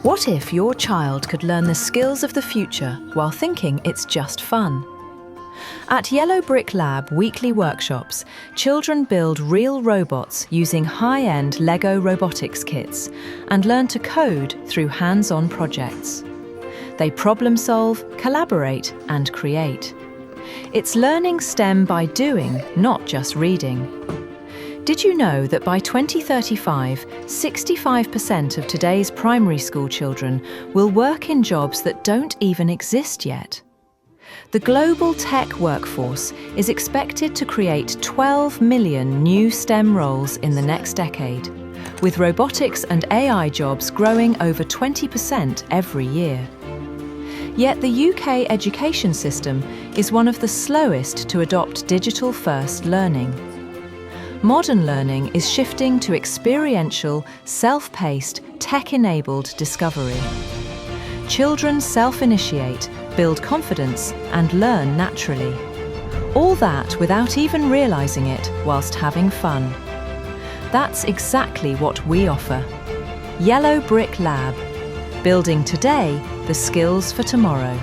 What if your child could learn the skills of the future while thinking it's just fun? At Yellow Brick Lab weekly workshops, children build real robots using high-end Lego robotics kits and learn to code through hands-on projects. They problem solve, collaborate, and create. It's learning STEM by doing, not just reading. Did you know that by 2035, 65% of today's primary school children will work in jobs that don't even exist yet? The global tech workforce is expected to create 12 million new STEM roles in the next decade, with robotics and AI jobs growing over 20% every year. Yet the UK education system is one of the slowest to adopt digital-first learning. Modern learning is shifting to experiential, self-paced, tech-enabled discovery. Children self-initiate, build confidence, and learn naturally. All that without even realizing it whilst having fun. That's exactly what we offer. Yellow Brick Lab. Building today the skills for tomorrow.